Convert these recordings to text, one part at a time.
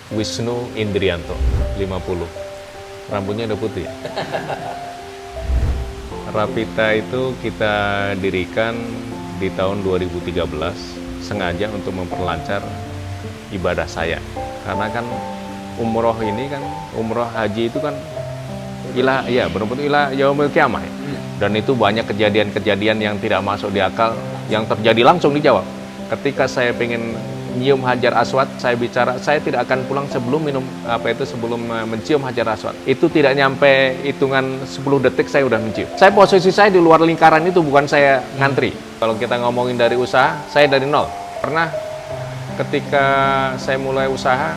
Wisnu Indrianto, 50. Rambutnya udah putih. Rapita itu kita dirikan di tahun 2013 sengaja untuk memperlancar ibadah saya. Karena kan umroh ini kan, umroh haji itu kan benar-benar ilah yaumil qiyamah. Dan itu banyak kejadian-kejadian yang tidak masuk di akal yang terjadi langsung dijawab. Ketika saya pengen nyium Hajar Aswad, saya bicara, saya tidak akan pulang sebelum sebelum mencium Hajar Aswad. Itu tidak nyampe hitungan 10 detik saya udah mencium. Posisi saya di luar lingkaran itu, bukan saya ngantri. Kalau kita ngomongin dari usaha, saya dari nol. Pernah ketika saya mulai usaha,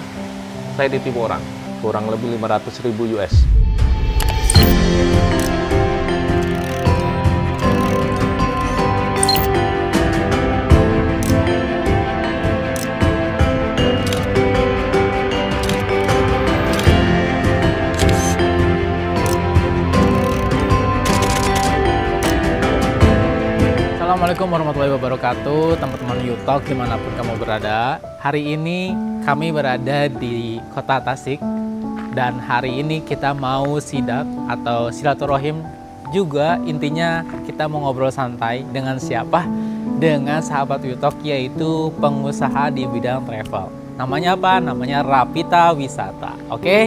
saya ditipu orang. Kurang lebih 500.000 US. Assalamualaikum warahmatullahi wabarakatuh, teman-teman YouTalk dimanapun kamu berada. Hari ini kami berada di kota Tasik dan hari ini kita mau sidak atau silaturahim juga. Intinya kita mau ngobrol santai dengan siapa? Dengan sahabat YouTalk, yaitu pengusaha di bidang travel. Namanya apa? Namanya Rapita Wisata. Oke,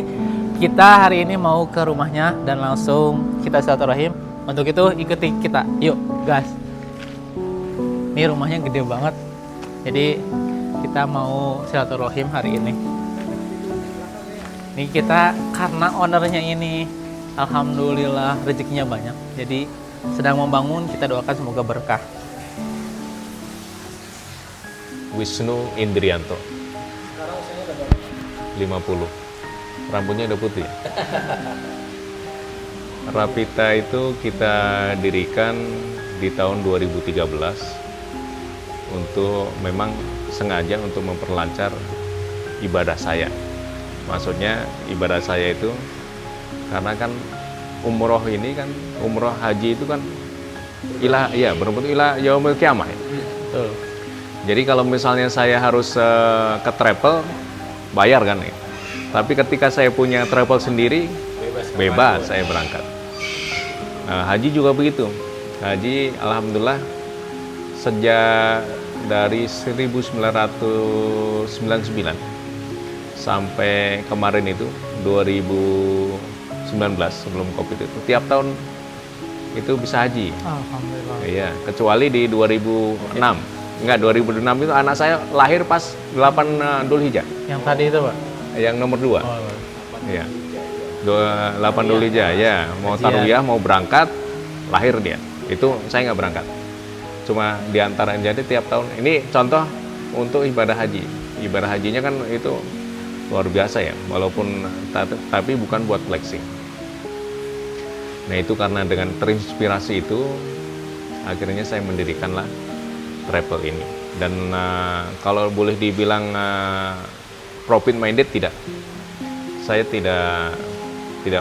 kita hari ini mau ke rumahnya dan langsung kita silaturahim. Untuk itu ikuti kita, yuk guys. Ini rumahnya gede banget, jadi kita mau silaturahim hari ini. Ini kita karena ownernya ini, alhamdulillah rezekinya banyak, jadi sedang membangun, kita doakan semoga berkah. Wisnu Indrianto, 50. Rambutnya udah putih. Rapita itu kita dirikan di tahun 2013 untuk memang sengaja untuk memperlancar ibadah saya. Maksudnya ibadah saya itu karena kan umroh ini kan, umroh haji itu kan benar-benar ilah yaumil qiyamah. Jadi kalau misalnya saya harus ke travel, bayar kan ya. Tapi ketika saya punya travel sendiri, bebas saya berangkat. Nah, haji juga begitu. Haji alhamdulillah sejak dari 1999 sampai kemarin itu 2019 sebelum Covid itu tiap tahun itu bisa haji. Alhamdulillah. Iya, kecuali di 2006. Enggak, 2006 itu anak saya lahir pas 8 Dzulhijjah. Yang tadi itu, Pak? Yang nomor 2. Iya. 8 Dzulhijjah ya, mau tarwiyah, mau berangkat, lahir dia. Itu saya nggak berangkat. Cuma diantara, jadi tiap tahun ini contoh untuk ibadah haji. Ibadah hajinya kan itu luar biasa ya, walaupun tapi bukan buat flexing. Nah itu karena dengan terinspirasi itu akhirnya saya mendirikanlah travel ini. Dan kalau boleh dibilang profit minded, tidak. Saya tidak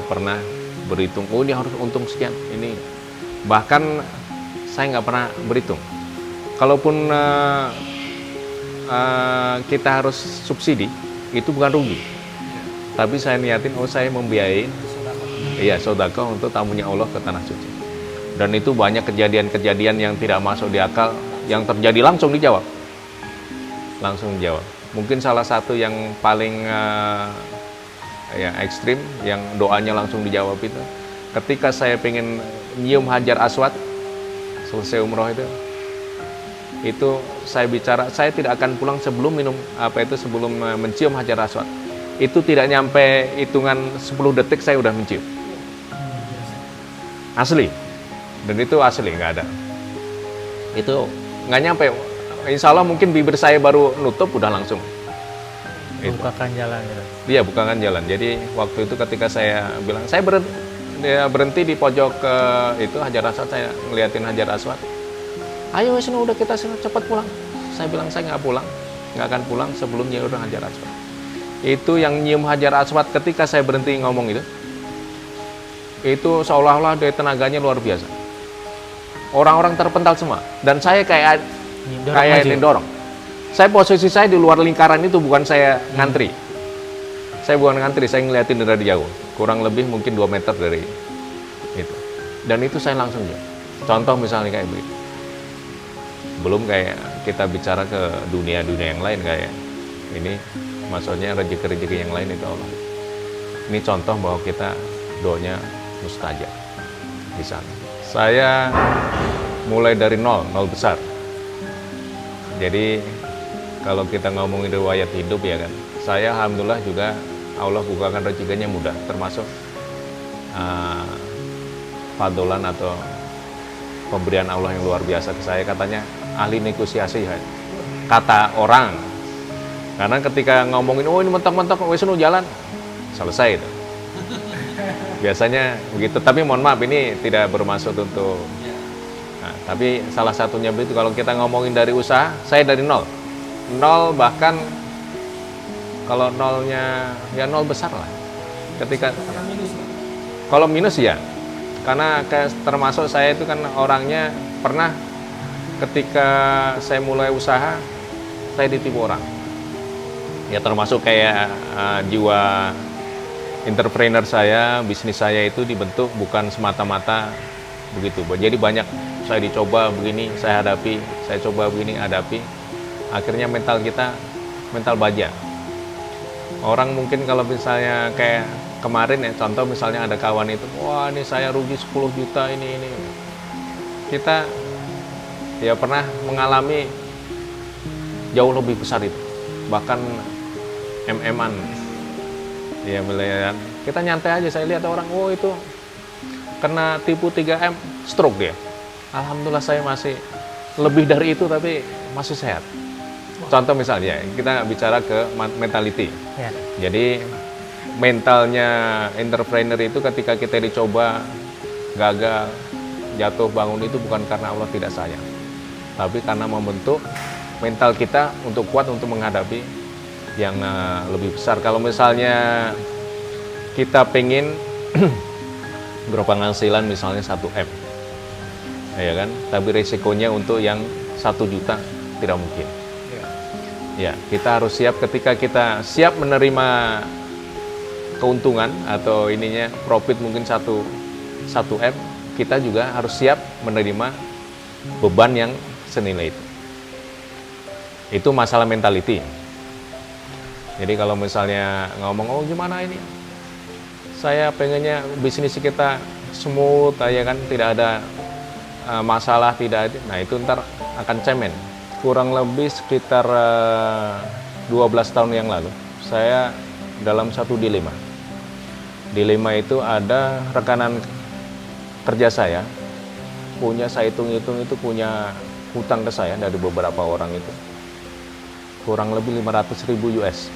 pernah berhitung, oh ini harus untung sekian ini. Bahkan saya nggak pernah berhitung. Kalaupun kita harus subsidi, itu bukan rugi. Tapi saya niatin, saya membiayai sedekah untuk tamunya Allah ke Tanah Suci. Dan itu banyak kejadian-kejadian yang tidak masuk di akal, yang terjadi langsung dijawab. Mungkin salah satu yang paling ekstrim, yang doanya langsung dijawab itu, ketika saya pengen nyium Hajar Aswad, selesai umroh itu saya bicara, saya tidak akan pulang sebelum sebelum mencium Hajar Aswad. Itu tidak nyampe hitungan 10 detik saya udah mencium. Asli. Dan itu asli, nggak ada. Itu nggak nyampe. Insya Allah mungkin bibir saya baru nutup udah langsung. Bukakan jalan gitu. Iya, bukakan jalan. Jadi waktu itu ketika saya bilang, saya berhenti di pojok itu Hajar Aswad, saya ngeliatin Hajar Aswad. Ayo Wisnu, udah kita cepat pulang. Saya bilang saya nggak akan pulang sebelum nyium Hajar Aswad. Itu yang nyium Hajar Aswad ketika saya berhenti ngomong itu seolah-olah dari tenaganya luar biasa. Orang-orang terpental semua dan saya kayak didorong. Posisi saya di luar lingkaran itu, bukan saya ngantri. Saya bukan ngantri, saya ngeliatin dari jauh. Kurang lebih mungkin 2 meter dari itu. Dan itu saya langsung ya. Contoh misalnya kayak begitu. Belum kayak kita bicara ke dunia-dunia yang lain kayak ini, maksudnya rezeki-rezeki yang lain itu Allah. Ini contoh bahwa kita doanya mustajab di sana. Saya mulai dari nol besar. Jadi kalau kita ngomongin riwayat hidup ya kan, saya alhamdulillah juga Allah bukakan rezekinya mudah, termasuk fadolan atau pemberian Allah yang luar biasa ke saya. Katanya ahli negosiasi ya, kata orang. Karena ketika ngomongin, oh ini mentok-mentok wes jalan, selesai itu. Biasanya begitu, tapi mohon maaf ini tidak bermaksud untuk tapi salah satunya begitu. Kalau kita ngomongin dari usaha, saya dari nol bahkan kalau nolnya ya nol besar lah. Ketika kalau minus ya, karena termasuk saya itu kan orangnya pernah ketika saya mulai usaha, saya ditipu orang. Ya termasuk kayak jiwa entrepreneur saya, bisnis saya itu dibentuk bukan semata-mata begitu. Jadi banyak saya dicoba begini, saya hadapi, saya coba begini, hadapi. Akhirnya mental kita, mental baja. Orang mungkin kalau misalnya kayak kemarin ya, contoh misalnya ada kawan itu, wah ini saya rugi 10 juta ini. Kita ya pernah mengalami jauh lebih besar itu. Bahkan MM-an. Ya melihat, kita nyantai aja, saya lihat orang, oh itu kena tipu 3M, stroke dia. Alhamdulillah saya masih lebih dari itu tapi masih sehat. Contoh misalnya, kita bicara ke mentality. Ya. Jadi mentalnya entrepreneur itu ketika kita dicoba, gagal, jatuh bangun itu bukan karena Allah tidak sayang. Tapi karena membentuk mental kita untuk kuat untuk menghadapi yang lebih besar. Kalau misalnya kita pengen berpenghasilan misalnya 1M, ya kan? Tapi resikonya untuk yang 1 juta tidak mungkin. Ya, kita harus siap. Ketika kita siap menerima keuntungan atau ininya profit mungkin 1M, kita juga harus siap menerima beban yang senilai itu. Itu masalah mentality. Jadi kalau misalnya ngomong, oh gimana ini, saya pengennya bisnis kita smooth aja kan, tidak ada masalah, tidak ada. Nah itu ntar akan cemen. Kurang lebih sekitar 12 tahun yang lalu, saya dalam satu dilema. Dilema itu ada rekanan kerja saya hitung-hitung itu punya hutang ke saya dari beberapa orang itu. Kurang lebih 500.000 US.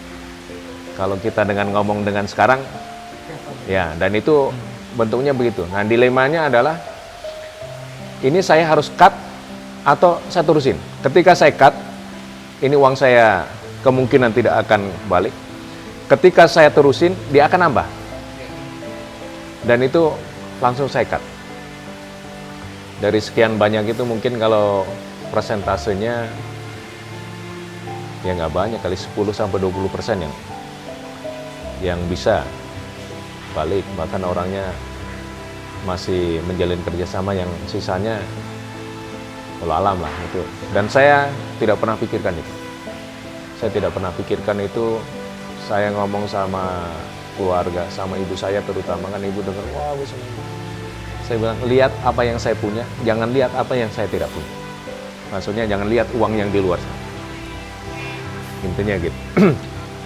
Kalau kita dengan ngomong dengan sekarang, ya, dan itu bentuknya begitu. Nah, dilemanya adalah, ini saya harus cut atau saya terusin. Ketika saya cut, ini uang saya kemungkinan tidak akan balik. Ketika saya terusin, dia akan nambah. Dan itu langsung saya cut. Dari sekian banyak itu mungkin kalau persentasenya ya nggak banyak, kali 10-20% yang bisa balik. Bahkan orangnya masih menjalin kerjasama, yang sisanya walau alam lah itu. Dan saya tidak pernah pikirkan itu. Saya tidak pernah pikirkan itu. Saya ngomong sama keluarga, sama ibu saya terutama, kan ibu dengar, wah bisa. Saya bilang, lihat apa yang saya punya, jangan lihat apa yang saya tidak punya. Maksudnya jangan lihat uang yang di luar sana. Intinya gitu.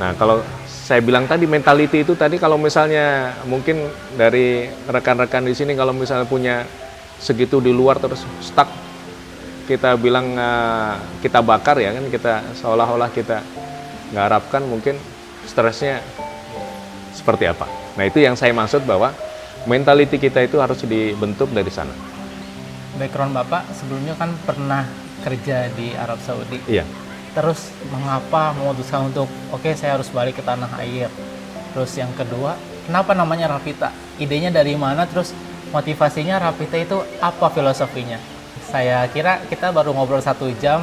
Nah, kalau saya bilang tadi mentality itu tadi, kalau misalnya mungkin dari rekan-rekan di sini kalau misalnya punya segitu di luar terus stuck, kita bilang kita bakar ya kan, kita seolah-olah kita nggak harapkan, mungkin stresnya seperti apa. Nah, itu yang saya maksud bahwa mentality kita itu harus dibentuk dari sana. Background Bapak sebelumnya kan pernah kerja di Arab Saudi. Iya. Terus mengapa memutuskan untuk oke, saya harus balik ke tanah air? Terus yang kedua, kenapa namanya Rapita? Idenya dari mana? Terus motivasinya Rapita itu apa, filosofinya? Saya kira kita baru ngobrol 1 jam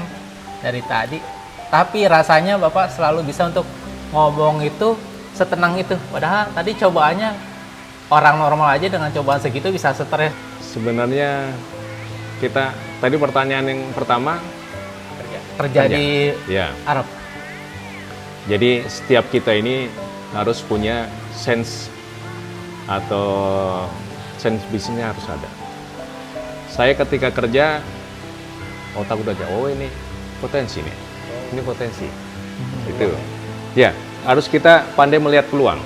dari tadi, tapi rasanya Bapak selalu bisa untuk ngomong itu setenang itu? Padahal tadi cobaannya orang normal aja dengan cobaan segitu bisa stres. Sebenarnya kita tadi pertanyaan yang pertama Kerja di ya. Arab. Jadi setiap kita ini harus punya sense atau sense bisnisnya harus ada. Saya ketika kerja otak udah aja, oh ini potensi nih, ini potensi. Itu ya, harus kita pandai melihat peluang,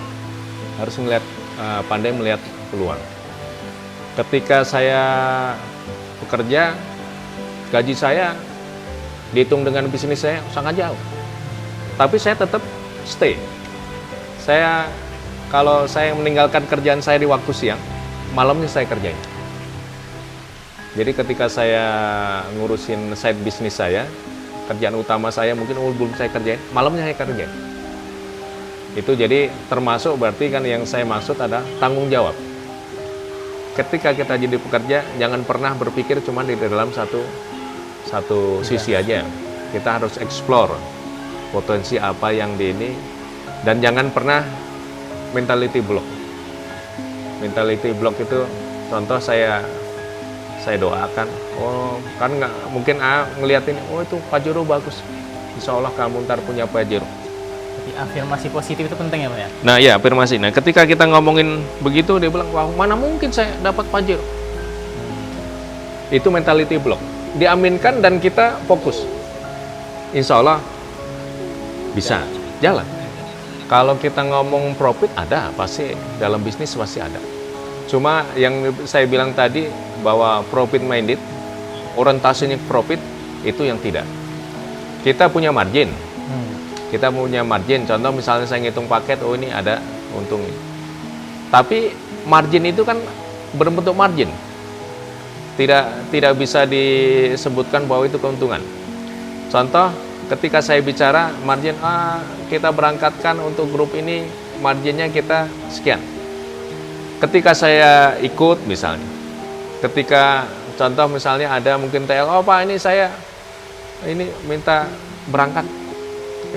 harus pandai melihat peluang. Ketika saya bekerja, gaji saya dihitung dengan bisnis saya sangat jauh, tapi saya tetap stay. Kalau saya meninggalkan kerjaan saya di waktu siang, malamnya saya kerjain. Jadi ketika saya ngurusin side bisnis saya, kerjaan utama saya mungkin belum saya kerjain, malamnya saya kerjain. Itu jadi termasuk berarti kan yang saya maksud ada tanggung jawab. Ketika kita jadi pekerja, jangan pernah berpikir cuma di dalam satu sisi aja. Kita harus explore potensi apa yang di ini, dan jangan pernah mentality block. Mentality block itu contoh saya doakan, oh kan nggak mungkin ngeliat ini, oh itu Pajero bagus, insya Allah kamu ntar punya Pajero. Jadi afirmasi positif itu penting ya Pak ya? Nah ya, afirmasi. Nah ketika kita ngomongin begitu, dia bilang, wah mana mungkin saya dapat Pajero. Itu mentality block. Diaminkan dan kita fokus. Insya Allah bisa jalan. Kalau kita ngomong profit ada, pasti dalam bisnis pasti ada. Cuma yang saya bilang tadi bahwa profit minded, orientasinya profit, itu yang tidak. Kita punya margin. Kita punya margin. Contoh misalnya saya ngitung paket, oh ini ada untung. Tapi margin itu kan berbentuk margin. Tidak bisa disebutkan bahwa itu keuntungan. Contoh, ketika saya bicara margin, kita berangkatkan untuk grup ini, marginnya kita sekian. Ketika saya ikut misalnya, ketika contoh misalnya ada mungkin TL, oh Pak ini saya ini minta berangkat,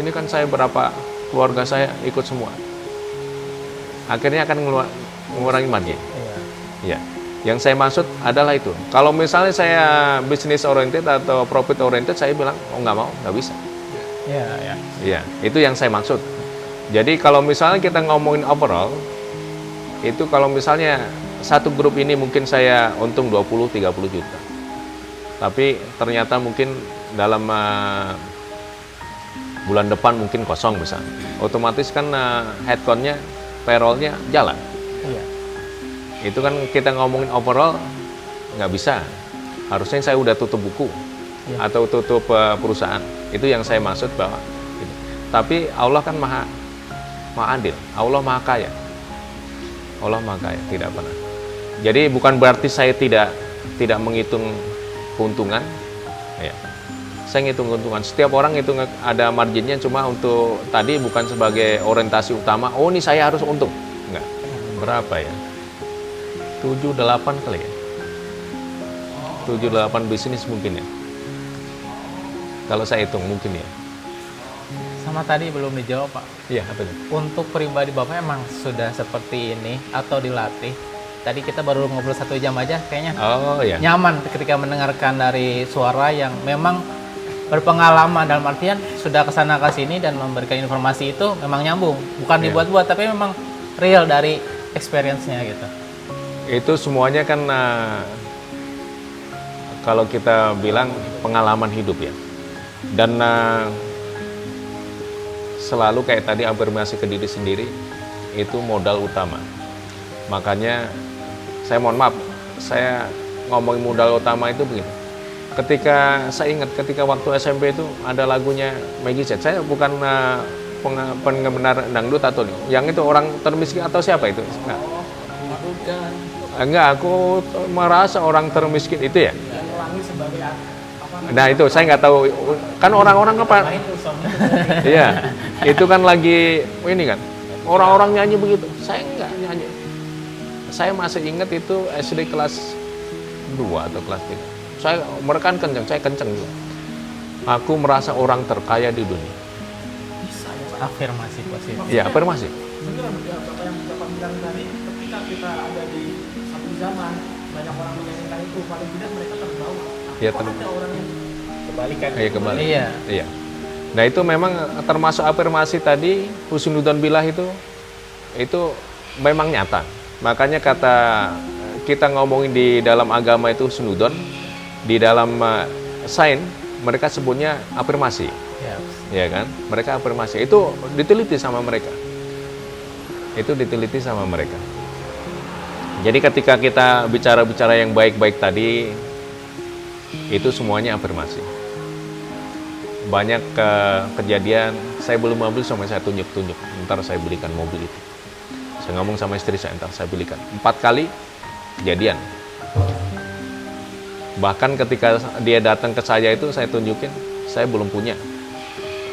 ini kan saya berapa keluarga saya ikut semua, akhirnya akan mengurangi margin. Iya. Yang saya maksud adalah itu. Kalau misalnya saya business oriented atau profit oriented, saya bilang, oh nggak mau, nggak bisa. Iya, itu yang saya maksud. Jadi kalau misalnya kita ngomongin overall, itu kalau misalnya satu grup ini mungkin saya untung 20-30 juta. Tapi ternyata mungkin dalam bulan depan mungkin kosong misalnya. Otomatis kan headcount-nya, payroll-nya jalan. Iya. Itu kan kita ngomongin overall nggak bisa. Harusnya saya udah tutup buku atau tutup perusahaan. Itu yang saya maksud bahwa gitu. Tapi Allah kan maha adil. Allah maha kaya. Allah maha kaya, tidak pernah. Jadi bukan berarti saya tidak menghitung keuntungan. Ya. Saya ngitung keuntungan. Setiap orang itu ada marginnya, cuma untuk tadi bukan sebagai orientasi utama. Oh ini saya harus untung. Enggak. Berapa ya? 7-8 kali ya. 7-8 bisnis mungkin ya. Kalau saya hitung mungkin ya. Sama tadi belum dijawab Pak. Iya, apa itu? Untuk pribadi Bapak emang sudah seperti ini atau dilatih? Tadi kita baru ngobrol 1 jam aja kayaknya. Oh iya. Nyaman ketika mendengarkan dari suara yang memang berpengalaman, dalam artian sudah kesana ke sini dan memberikan informasi itu memang nyambung. Bukan dibuat-buat, tapi memang real dari experience-nya gitu. Itu semuanya kan kalau kita bilang pengalaman hidup ya. Dan selalu kayak tadi afirmasi ke diri sendiri, itu modal utama. Makanya saya mohon maaf, saya ngomongin modal utama itu begini. Ketika saya ingat ketika waktu SMP itu ada lagunya Maggie Z. Saya bukan penggemar dangdut atau yang itu orang termiskin atau siapa itu? Enggak, aku merasa orang termiskin itu ya. Nah itu saya nggak tahu, kan orang-orang apa? Iya, itu kan lagi ini kan orang-orang nyanyi begitu. Saya nggak nyanyi. Saya masih ingat itu SD kelas 2 atau kelas 3. Saya mereka kenceng, saya kenceng juga. Aku merasa orang terkaya di dunia. Afirmasi positif. Iya, afirmasi. benar ya Bapak yang Bapak bilang tadi, ketika kita ada di satu zaman banyak orang menyanyikan itu, paling tidak mereka terbawa. Ya, Kok ada orang yang kebalikan? Iya, kembali. Iya. Iya. Nah itu memang termasuk afirmasi tadi, husnudzon billah itu memang nyata. Makanya kata kita ngomongin di dalam agama itu husnudzon, di dalam sains mereka sebutnya afirmasi, Ya. ya kan? Mereka afirmasi itu diteliti sama mereka. Itu diteliti sama mereka. Jadi ketika kita bicara-bicara yang baik-baik tadi, itu semuanya afirmasi. Banyak kejadian, saya belum mobil sampai saya tunjuk-tunjuk, ntar saya belikan mobil itu. Saya ngomong sama istri saya, ntar saya belikan. 4 kali kejadian. Bahkan ketika dia datang ke saya itu, saya tunjukin, saya belum punya.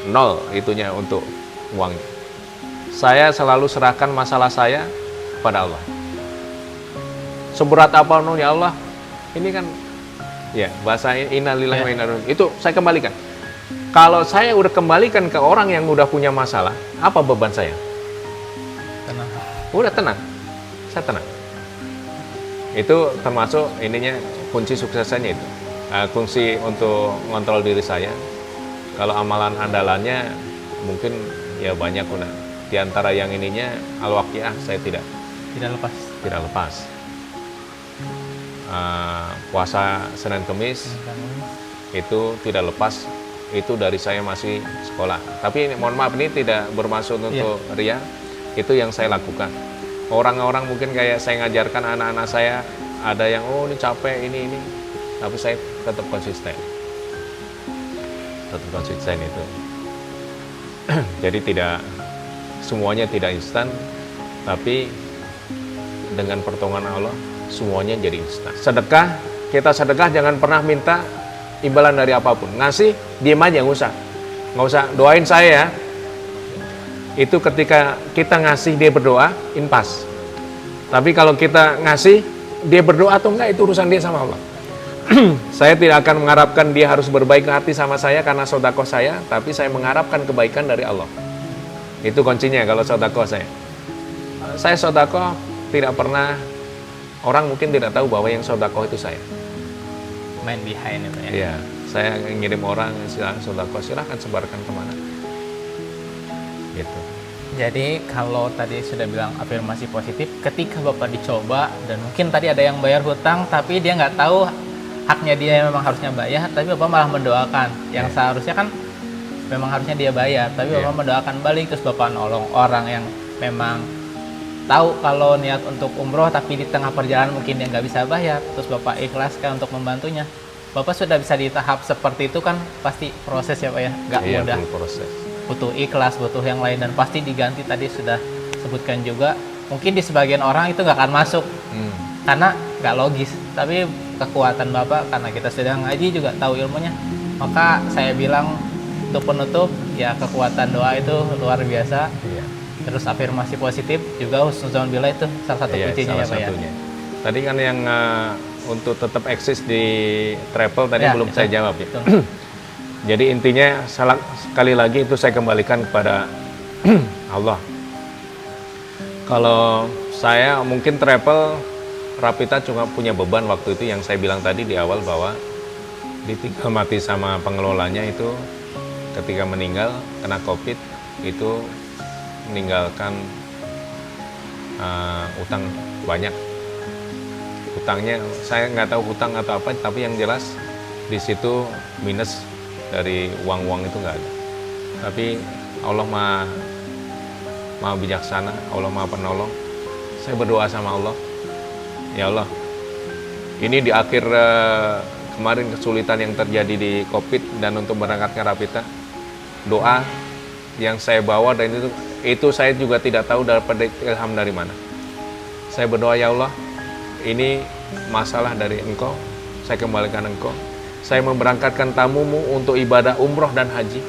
0 itunya untuk uangnya. Saya selalu serahkan masalah saya kepada Allah. Seberat apapun ya Allah, ini kan ya bahasa innalillahi wa inna ilaihi raji'un. Itu saya kembalikan. Kalau saya udah kembalikan ke orang yang udah punya masalah, apa beban saya? Tenang. Udah tenang, saya tenang. Itu termasuk ininya kunci suksesnya itu. Kunci untuk ngontrol diri saya. Kalau amalan andalannya mungkin ya banyak udah. Di antara yang ininya al-waqiah saya tidak lepas. Puasa Senin Kemis itu tidak lepas, itu dari saya masih sekolah. Tapi ini, mohon maaf ini tidak bermaksud untuk ria, itu yang saya lakukan. Orang-orang mungkin kayak saya ngajarkan anak-anak saya, ada yang oh ini capek ini, tapi saya tetap konsisten itu. Jadi tidak semuanya tidak instan, tapi dengan pertolongan Allah semuanya jadi instan. Sedekah, kita sedekah jangan pernah minta imbalan dari apapun. Ngasih, diem aja, nggak usah doain saya ya. Itu ketika kita ngasih dia berdoa, infas. Tapi kalau kita ngasih dia berdoa atau enggak, itu urusan dia sama Allah. Saya tidak akan mengharapkan dia harus berbaik hati sama saya karena sedekah saya, tapi saya mengharapkan kebaikan dari Allah. Itu kuncinya kalau sedekah saya. Saya sedekah tidak pernah, orang mungkin tidak tahu bahwa yang sedekah itu saya. Main behind itu ya. Iya, saya ngirim orang silahkan sebarkan kemana. Gitu. Jadi kalau tadi sudah bilang afirmasi positif, ketika Bapak dicoba dan mungkin tadi ada yang bayar hutang tapi dia nggak tahu haknya dia memang harusnya bayar, tapi Bapak malah mendoakan. Yang seharusnya kan memang harusnya dia bayar, tapi Bapak mendoakan balik, terus Bapak nolong orang yang memang tahu kalau niat untuk umroh tapi di tengah perjalanan mungkin dia nggak bisa bayar, terus Bapak ikhlaskan untuk membantunya. Bapak sudah bisa di tahap seperti itu kan pasti proses ya Pak ya, nggak mudah. Proses. Butuh ikhlas, butuh yang lain, dan pasti diganti tadi sudah sebutkan juga. Mungkin di sebagian orang itu nggak akan masuk karena nggak logis, tapi kekuatan Bapak karena kita sudah ngaji juga tahu ilmunya, maka saya bilang untuk penutup ya kekuatan doa itu luar biasa. Iya. Terus afirmasi positif juga husnudzon billah itu salah satu kuncinya ya Pak ya. Tadi kan yang untuk tetap eksis di travel tadi belum saya jawab ya. Jadi intinya sekali lagi itu saya kembalikan kepada Allah. Kalau saya mungkin travel, Rapita cuma punya beban waktu itu yang saya bilang tadi di awal bahwa ditinggal mati sama pengelolanya itu ketika meninggal kena COVID itu meninggalkan utang banyak. Utangnya saya nggak tahu hutang atau apa, tapi yang jelas di situ minus dari uang-uang itu nggak ada. Tapi Allah maha bijaksana, Allah maha penolong. Saya berdoa sama Allah, ya Allah, ini di akhir kemarin kesulitan yang terjadi di COVID dan untuk berangkatnya Rapita, doa yang saya bawa dan itu saya juga tidak tahu dapat ilham dari mana. Saya berdoa, ya Allah, ini masalah dari Engkau, saya kembalikan Engkau. Saya memberangkatkan tamumu untuk ibadah umroh dan haji.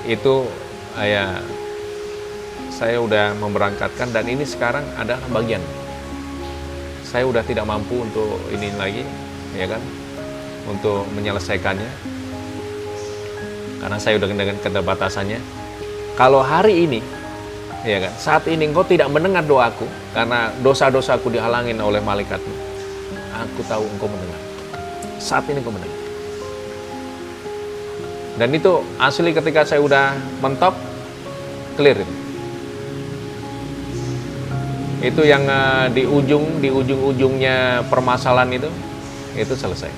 Itu ya saya udah memberangkatkan dan ini sekarang adalah bagian. Saya udah tidak mampu untuk ini lagi, ya kan, untuk menyelesaikannya. Karena saya udah dengan keterbatasannya. Kalau hari ini Ya kan? Saat ini engkau tidak mendengar doaku karena dosa-dosaku dihalangin oleh malaikatmu. Aku tahu engkau mendengar. Saat ini engkau mendengar. Dan itu asli ketika saya udah mentok, clear itu. Itu yang di ujung-ujungnya permasalahan itu selesai.